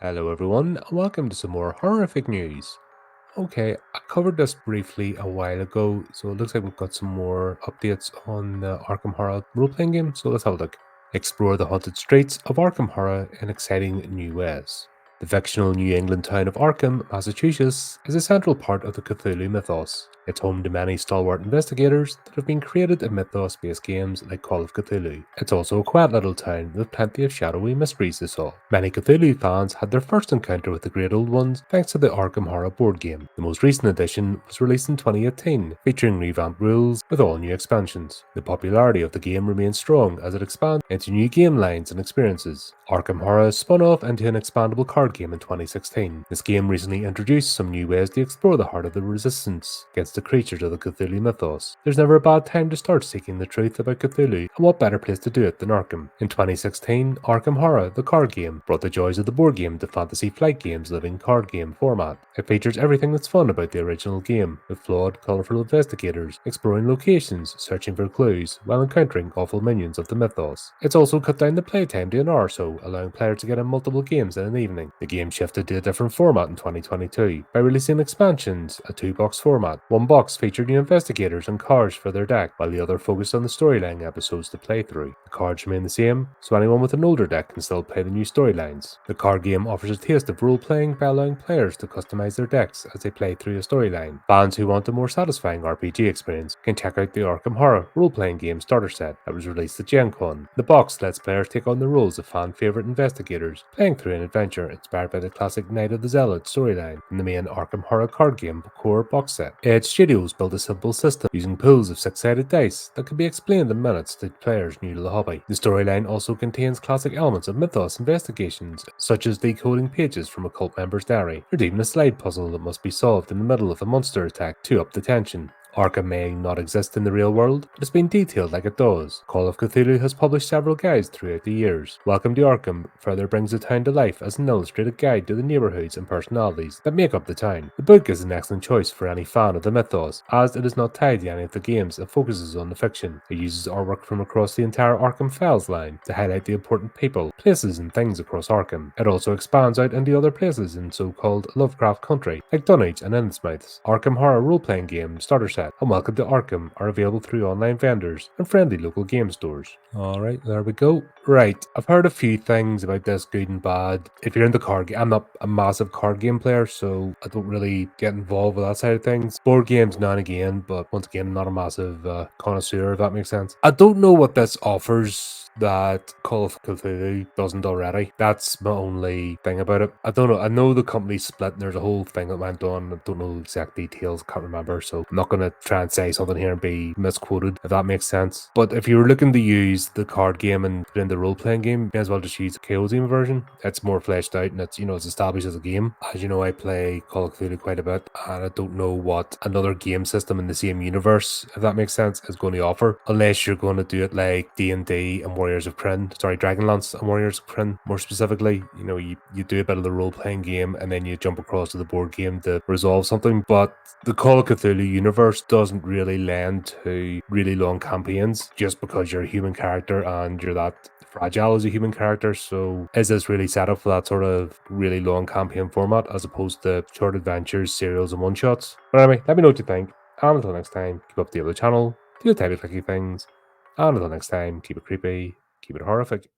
Hello everyone, and welcome to some more horrific news. Okay, I covered this briefly a while ago, so it looks like we've got some more updates on the Arkham Horror role-playing game, so let's have a look. Explore the haunted streets of Arkham Horror in exciting new ways. The fictional New England town of Arkham, Massachusetts, is a central part of the Cthulhu mythos. It's home to many stalwart investigators that have been created in mythos-based games like Call of Cthulhu. It's also a quiet little town with plenty of shadowy mysteries to solve. Many Cthulhu fans had their first encounter with the Great Old Ones thanks to the Arkham Horror board game. The most recent edition was released in 2018, featuring revamped rules with all new expansions. The popularity of the game remains strong as it expands into new game lines and experiences. Arkham Horror spun off into an expandable card game in 2016. This game recently introduced some new ways to explore the heart of the resistance against the creatures of the Cthulhu mythos. There's never a bad time to start seeking the truth about Cthulhu, and what better place to do it than Arkham? In 2016, Arkham Horror, the card game, brought the joys of the board game to Fantasy Flight Games' living card game format. It features everything that's fun about the original game, with flawed, colourful investigators, exploring locations, searching for clues, while encountering awful minions of the mythos. It's also cut down the playtime to an hour or so, allowing players to get in multiple games in an evening. The game shifted to a different format in 2022 by releasing expansions, a two-box format. One box featured new investigators and cards for their deck, while the other focused on the storyline episodes to play through. The cards remain the same, so anyone with an older deck can still play the new storylines. The card game offers a taste of role-playing by allowing players to customize their decks as they play through a storyline. Fans who want a more satisfying RPG experience can check out the Arkham Horror role-playing game starter set that was released at Gen Con. The box lets players take on the roles of fan-favorite investigators, playing through an adventure inspired by the classic Night of the Zealot storyline from the main Arkham Horror card game core box set. Edge Studios built a simple system using pools of six-sided dice that can be explained in minutes to players new to the hobby. The storyline also contains classic elements of mythos investigations, such as decoding pages from a cult member's diary, or even a slide puzzle that must be solved in the middle of a monster attack to up the tension. Arkham may not exist in the real world, but it's been detailed like it does. Call of Cthulhu has published several guides throughout the years. Welcome to Arkham further brings the town to life as an illustrated guide to the neighbourhoods and personalities that make up the town. The book is an excellent choice for any fan of the mythos, as it is not tied to any of the games and focuses on the fiction. It uses artwork from across the entire Arkham Files line to highlight the important people, places and things across Arkham. It also expands out into other places in so-called Lovecraft country, like Dunwich and Innsmouth. Arkham Horror role-playing game starter set and Welcome to Arkham are available through online vendors and friendly local game stores. Alright, there we go. Right, I've heard a few things about this, good and bad. If you're into card game, I'm not a massive card game player, so I don't really get involved with that side of things. Board games now and again, but once again, I'm not a massive connoisseur, if that makes sense. I don't know what this offers that Call of Cthulhu doesn't already. That's my only thing about it. I don't know. I know the company split and there's a whole thing that went on. I don't know exact details, can't remember, so I'm not going to try and say something here and be misquoted, if that makes sense. But if you're looking to use the card game and put in the role-playing game, you may as well just use the Chaosium version. It's more fleshed out and it's, it's established as a game. As you know, I play Call of Cthulhu quite a bit, and I don't know what another game system in the same universe, if that makes sense, is going to offer, unless you're going to do it like D&D and Warriors of Kryn, sorry, Dragonlance and Warriors of Kryn, more specifically. You do a bit of the role-playing game and then you jump across to the board game to resolve something. But the Call of Cthulhu universe doesn't really lend to really long campaigns just because you're a human character and you're that fragile as a human character. So is this really set up for that sort of really long campaign format as opposed to short adventures, serials and one-shots? But anyway, let me know what you think. And until next time, keep up to the channel, do the type of clicky things. And until next time, keep it creepy, keep it horrific.